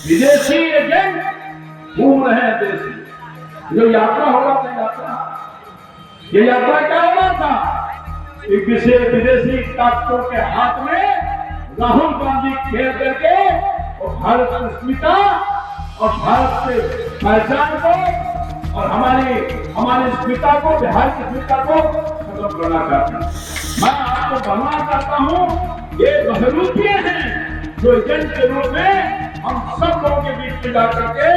विदेशी एजेंट घूम रहे हैं देश में। जो यात्रा हो रहा था, ये यात्रा क्या हो रहा था? एक विदेशी ताकतों के हाथ में राहुल गांधी खेल करके और भारत की अस्मिता और भारत के पहचान को और हमारी अस्मिता को, बिहार की अस्मिता को खत्म करना चाहते हैं। मैं आपको बताना चाहता हूँ, ये बहरूपिये हैं जो एजेंट के रूप में हम सब लोगों के बीच में जाकर के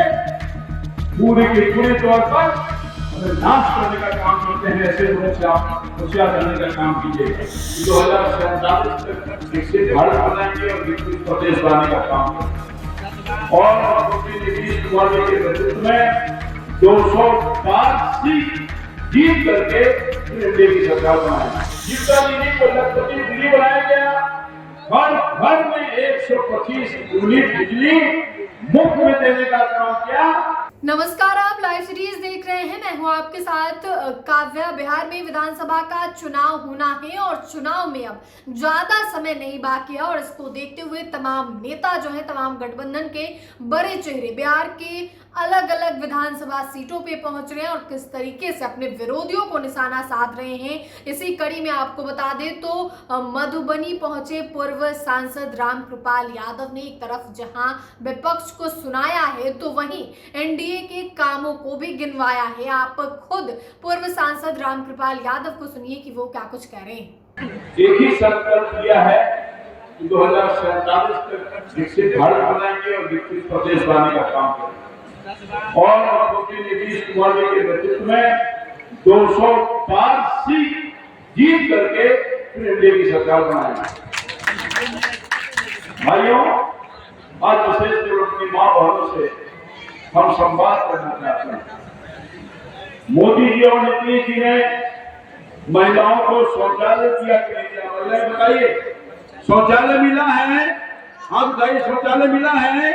पूरी तौर पर हमें नाश करने का काम करते हैं। ऐसे लोगों से आप होशियार करने का काम कीजिएगा। 2047 तक विकसित भारत बनाएंगे और विकसित प्रदेश बनाने का काम करेंगे। और नीतीश कुमार जी के नेतृत्व में 205 सीट जीत करके एनडीए की सरकार बनाएंगे। जीविका दीदी को लखपति दिल्ली बनाया गया। घर में 125 यूनिट बिजली मुफ्त में देने का काम किया। नमस्कार, आप लाइव सीरीज देख रहे हैं। मैं हूं आपके साथ काव्या। बिहार में विधानसभा का चुनाव होना है और चुनाव में अब ज्यादा समय नहीं बाकी है और इसको देखते हुए तमाम नेता जो है, तमाम गठबंधन के बड़े चेहरे बिहार के अलग अलग विधानसभा सीटों पे पहुंच रहे हैं और किस तरीके से अपने विरोधियों को निशाना साध रहे हैं। इसी कड़ी में आपको बता दें तो मधुबनी पहुंचे पूर्व सांसद रामकृपाल यादव ने एक तरफ जहां विपक्ष को सुनाया है तो वहीं एनडीए के कामों को भी गिनवाया है। आप खुद पूर्व सांसद रामकृपाल यादव को सुनिए कि वो क्या कुछ कह रहे हैं। एक ही संकल्प लिया है कि 2047 तक विकसित भारत बनाएंगे और विकसित प्रदेश बनाने का काम करेंगे। और नीतीश कुमार जी के नेतृत्व में 205 सीट जीत करके एनडीए की सरकार बनाएंगे। भाइयों, आज विशेष रूप अपनी मां बहनों से हम संवाद करना चाहते हैं। मोदी जी और नीतीश जी ने महिलाओं को शौचालय दिया कि नहीं दिया? महिलाएं बताइए, शौचालय मिला है? आप बताइए, शौचालय मिला है?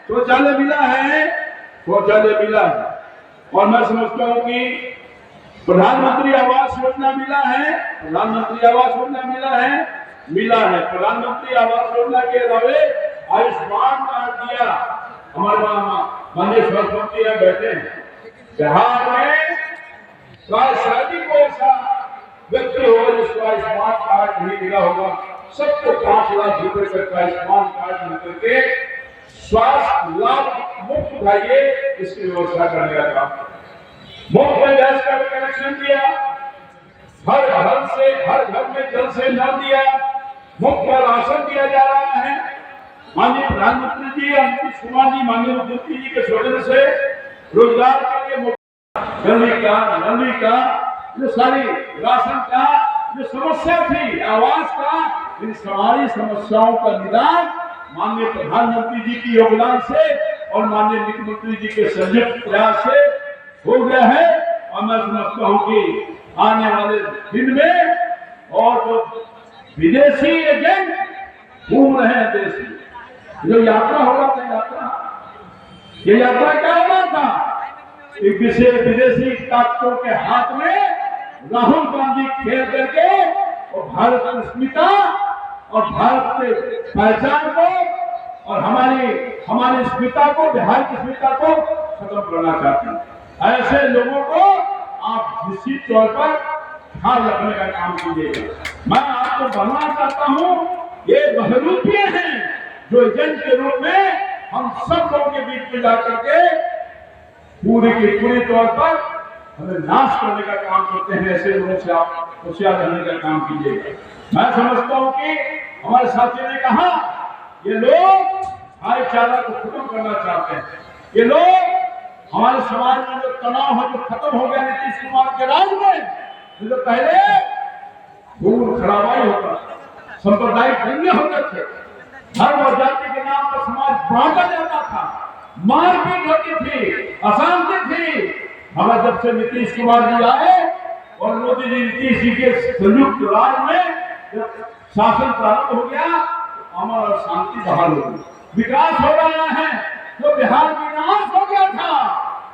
शौचालय मिला है? शौचालय मिला है। और मैं समझता हूँ कि प्रधानमंत्री आवास योजना मिला है। प्रधानमंत्री आवास योजना मिला है। प्रधानमंत्री आवास योजना के अलावे आयुष्मान कार्ड दिया। हमारे माननीय स्वास्थ्य मंत्री यहाँ बैठे हैं। बिहार में शादी को ऐसा व्यक्ति होगा जिसको आयुष्मान कार्ड नहीं मिला होगा, सबको 5 लाख रुपए तक का आयुष्मान कार्ड मिल करके स्वास्थ्य लाभ मुफ्त उठाइए, इसकी व्यवस्था करने का काम। मुफ्त में गैस का कनेक्शन दिया, हर घर में जल से नल दिया, मुफ्त का राशन दिया जा रहा है। माननीय प्रधानमंत्री जी, नीतीश कुमार जी, माननीय मुख्यमंत्री जी के सौजन्य से रोजगार के लिए नली का जो सारी राशन का जो समस्या थी, आवास का, इन सारी समस्याओं का निदान माननीय प्रधानमंत्री जी की योगदान से और माननीय मुख्यमंत्री जी के संयुक्त प्रयास से हो गया है। और मैं समझता हूँ कि आने वाले दिन में और जो विदेशी एजेंट घूम रहे हैं देश में, जो यात्रा हो रहा था, ये यात्रा क्या हो रहा था? एक विदेशी ताकतों के हाथ में राहुल गांधी खेल करके और भारत की अस्मिता और भारत के पहचान को और हमारी अस्मिता को, बिहार की अस्मिता को खत्म करना चाहते हैं। ऐसे लोगों को आप निश्चित तौर पर ध्यान रखने का काम कीजिएगा। मैं आपको बताना चाहता हूँ, ये बहरूपिये हैं जो एजेंट के रूप में हम सब लोगों के बीच में जाकर के पूरी तौर पर हमें नाश करने का काम करते हैं। ऐसे लोगों से आप होशियार रहने का काम कीजिएगा। मैं समझता हूँ कि हमारे साथी ने कहा, ये लोग भाईचारा को खत्म करना चाहते हैं। ये लोग हमारे समाज में जो तनाव है, जो खत्म हो गया नीतीश कुमार के राज में, जो पहले खून खराबाई होता, सांप्रदायिक दंगे होते थे, धर्म और जाति के नाम पर समाज बांटा जाता था, मारपीट होती थी, अशांति थी। हमें जब से नीतीश कुमार जी आए और मोदी जी, नीतीश जी के संयुक्त राज में जब शासन प्रारंभ हो गया, अमन और शांति बहाल हो गई, विकास हो रहा है। जो बिहार विनाश हो गया था,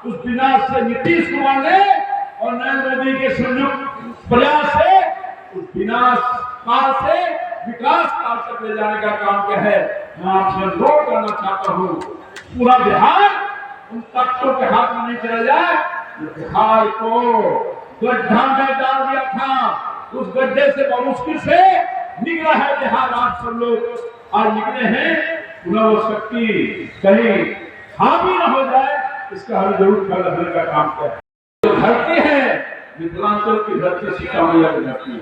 उस विनाश से नीतीश कुमार ने और नरेंद्र मोदी के संयुक्त प्रयास से उस विनाश काल से विकास काल तक ले जाने का काम किया है। मैं आपसे अनुरोध करना चाहता हूँ पूरा बिहार उन तख्तों के हाथ में नहीं चला जाए। बिहार को गड्ढा में डाल दिया था, उस गड्ढे से मुश्किल से निकला है बिहार। आज सब लोग आज निकले हैं, पुनः वो शक्ति कहीं हावी न हो जाए, इसका हमें जरूर ख्याल रखने का काम करें। जो धरती है मिथिलांचल की धरती, सीता मैया की धरती है।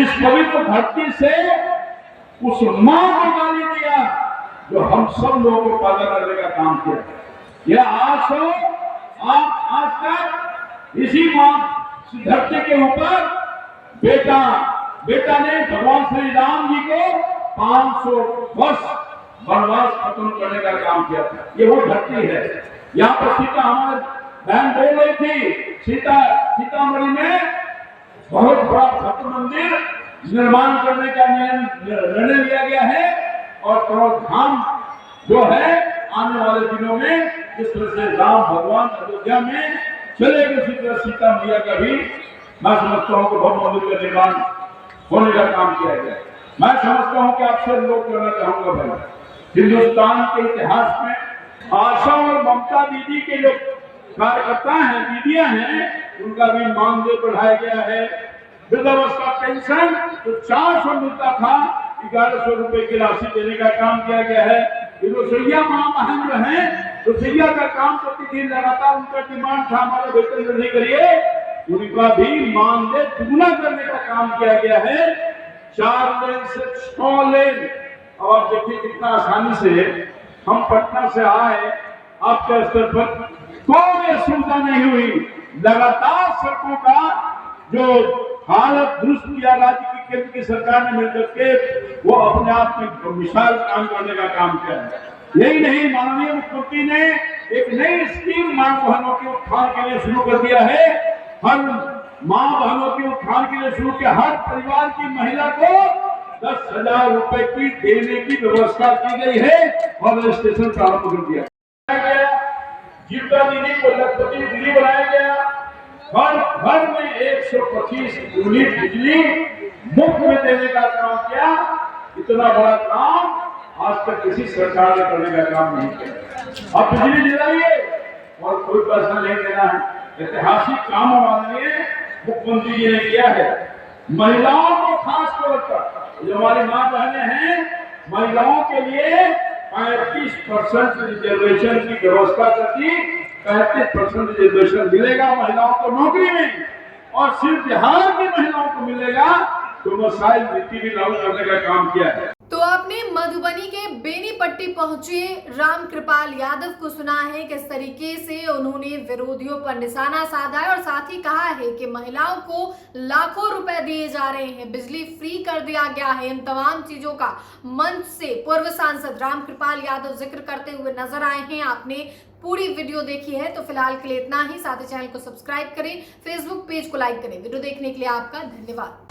इस पवित्र धरती से उस मां को गाली दिया जो हम सब लोगों को पैदा करने का काम किया। यह आज तक इसी मां धरती के ऊपर बेटा ने भगवान श्री राम जी को 500 वर्ष वनवास खत्म करने का काम किया था। ये वो धरती है। यहाँ पर सीता हमारे बहन बोल रही थी, सीतामढ़ी में बहुत बड़ा भक्त मंदिर निर्माण करने का निर्णय लिया गया है और करोड़ धाम जो है आने वाले दिनों में जिस तरह से राम भगवान अयोध्या में चलेगी, उसी तरह सीता मैया का भी मैं समझता हूँ कि भव्य मंदिर का निर्माण होने का काम किया गया। मैं समझता हूँ कि आपसे लोग कहना चाहूंगा भाई, हिंदुस्तान के इतिहास में आशा और ममता दीदी के जो कार्यकर्ता हैं, दीदियां हैं, उनका भी मानदेय बढ़ाया गया है। वृद्धावस्था पेंशन जो 400 मिलता था 1100 रुपए की राशि देने का काम किया गया है। रसोईया मां बहन जो है, रसोईया का काम प्रतिदिन लगातार उनका डिमांड था हमारे वेतन वृद्धि करिए, उनका भी मानदेय दुगुना करने का काम किया गया है। 4 लेन से 6 लेन। और देखिए कितना आसानी से हम पटना से आए, आपके स्तर पर कोई सुविधा नहीं हुई। लगातार सड़कों का जो हालत दुरुस्त किया राज्य की केंद्र की सरकार ने मिलकर के, वो अपने आप में विशाल काम करने का काम किया है। यही नहीं, माननीय मुख्यमंत्री ने एक नई स्कीम मां बहनों के उत्थान के लिए शुरू कर दिया है। हर मां बहनों के उत्थान के लिए शुरू किया, हर परिवार की महिला को 10,000 रुपए की देने की व्यवस्था की गई है और रजिस्ट्रेशन प्रारंभ कर दिया गया। जीविका दीदी को लखपति दीदी बनाया गया। हर घर में 125 यूनिट बिजली मुफ्त में देने का काम किया। इतना बड़ा काम आज तक किसी सरकार ने करने का काम नहीं किया। अब बिजली दिलाइए और कोई पैसा नहीं देना है। ऐतिहासिक काम माननीय मुख्यमंत्री जी ने किया है। महिलाओं को खास तौर पर जो हमारी मां बहनें हैं, महिलाओं के लिए 35% रिजर्वेशन की व्यवस्था कर दी। 35% रिजर्वेशन मिलेगा महिलाओं को नौकरी में, और सिर्फ बिहार की महिलाओं को मिलेगा तो मसाइल नीति भी लागू करने का काम किया है। तो आपने मधुबनी के बेनीपट्टी पहुंचे रामकृपाल यादव को सुना है किस तरीके से उन्होंने विरोधियों पर निशाना साधा है और साथ ही कहा है कि महिलाओं को लाखों रुपए दिए जा रहे हैं, बिजली फ्री कर दिया गया है। इन तमाम चीजों का मंच से पूर्व सांसद रामकृपाल यादव जिक्र करते हुए नजर आए हैं। आपने पूरी वीडियो देखी है तो फिलहाल के लिए इतना ही। साथ ही चैनल को सब्सक्राइब करें, फेसबुक पेज को लाइक करें। वीडियो देखने के लिए आपका धन्यवाद।